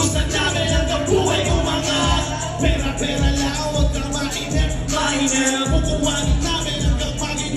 Inilusan namin ang buhay umangat. Pera-pera lang, huwag kang mainip. Kukuhanin namin hanggang maging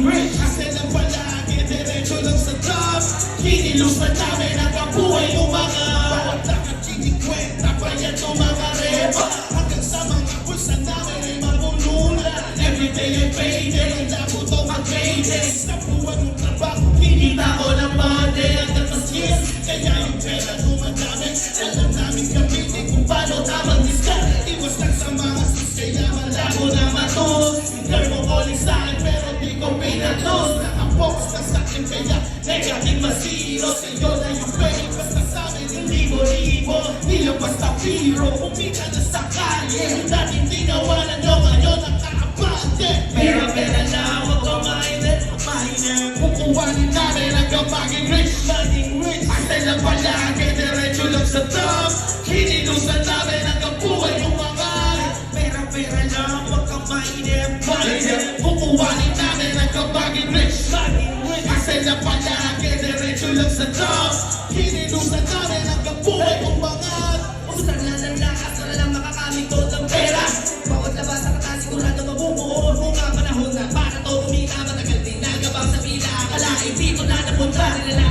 rich. Kasi lang palagi, diretso lang sa top. Inilusan namin ang buhay umangat. Bawat lakad, kinikwenta pa yan to mga repa. Hanggang sa mga pulsa namin ay mabulunan. Everyday ay payday, ang labo to mag-payday. Sa buwan ng trabaho, kinita ko ng bade. Hanggang mas yes, kaya yung pera dumadami. Alam namin gamitin kung paano tamang discard. Iwas lang sa mga sis, kaya malabo na matos. Girl mo calling sa'kin, pero di ko pinatos. Nakapox na sa'kin, kaya negative masiro. Sa'yo na yung pay, basta sa'min hindi libo. Di lang basta biro, umita na sa kalye. Dating tinawanan nyo, ngayon nakaabante. Pera-pera na, huwag ko mainit. Kukuhanin namin hanggang maging rich. Ate lang palagi, diretso lang sa top. Hinilusan namin hanggang buhay umangat. Pera-pera lang, huwag kang mainip. Kukuhanin namin hanggang maging rich. Ate lang palagi, diretso lang sa top. Hinilusan namin hanggang buhay umangat. Usang lang lakas na lang makakamit to ng pera. Bawat labas sa kata sigurado mabubuo. Mga panahon na para to kumita. Matagal din nagabang sa pila. Akalain dito na napunta nila.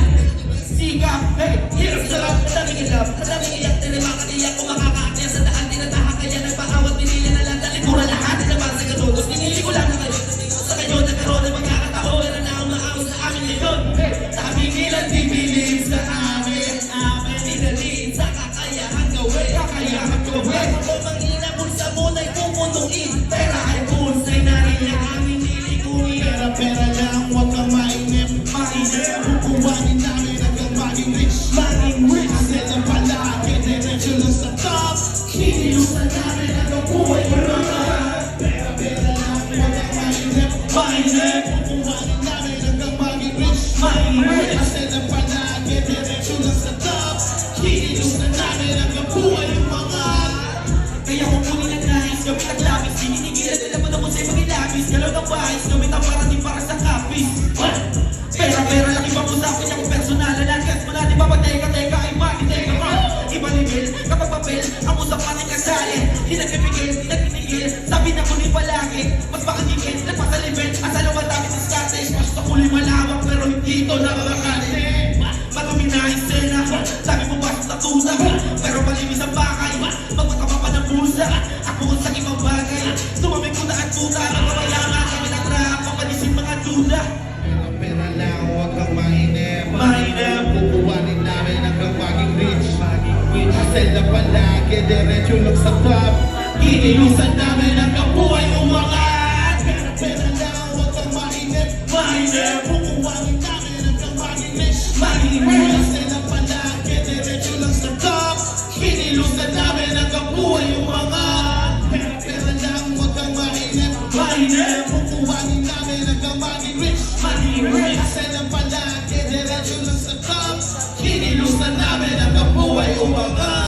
Sikap, hey, hirap sarap. Kadaming ilap, kadaming iyak. Tinimak at iyak kung makakaakya sa daan. Tinatahak kaya nagpaawat. Pinili na lang talikuran lahat. Tinabang sa katulog. Pinili ko lang na kayo. Sa kayo nagkaroon ng magkakataon. Meron na akong maawas sa amin ngayon. Sabi nilang bibilin sa amin. Pinalin sa kakayahan gawin. Kung mangina bulsa mo na'y pupunuin. Pera ay bulsa'y narin ang aming nilikuin. Pera-pera lang, huwag kang mainip. Kukuhanin namin hanggang maging rich. Kasi lang palagi, diretso lang sa top. Hinilusan namin hanggang buhay umangat. Pera-pera lang, huwag kang mainip. Kukuhanin namin hanggang maging rich. Kasi lang palagi, diretso lang sa top. Hinilusan namin hanggang buhay umangat. Kaya kung kunin ang nais, gamit ang labis. Sininigilan nila mo na kung sa'yo magilabis. Galaw ng bahis, gamit ang para di para sa kapis. Pera-pera lang ibang usapin yung personal. Nagas mo na di ba pateka-teka ay makiteka ka. Ibalibil kapag papel, ang usapan ay kasali. Di nagpipigil, di nagpipigil. Sabi na kunin palagi, mas makagigil, nagpasalibin. Asal ang madami sa Scottish. Gusto kuling malawak pero hindi ito nakakakali. Marami na eksena, sabi mo ba sa tusa. Pero malimis ang bakay, magpatama pa ng bulsa. Ako sa ibang bagay, tumamig ko na at tuta. Nagpapayaman kami na trap, papalisin mga duda. Pera lang, huwag kang mainip. Kukuhanin namin hanggang maging rich. Kasi lang palagi, diretso lang sa top. Inilusan namin hanggang buhay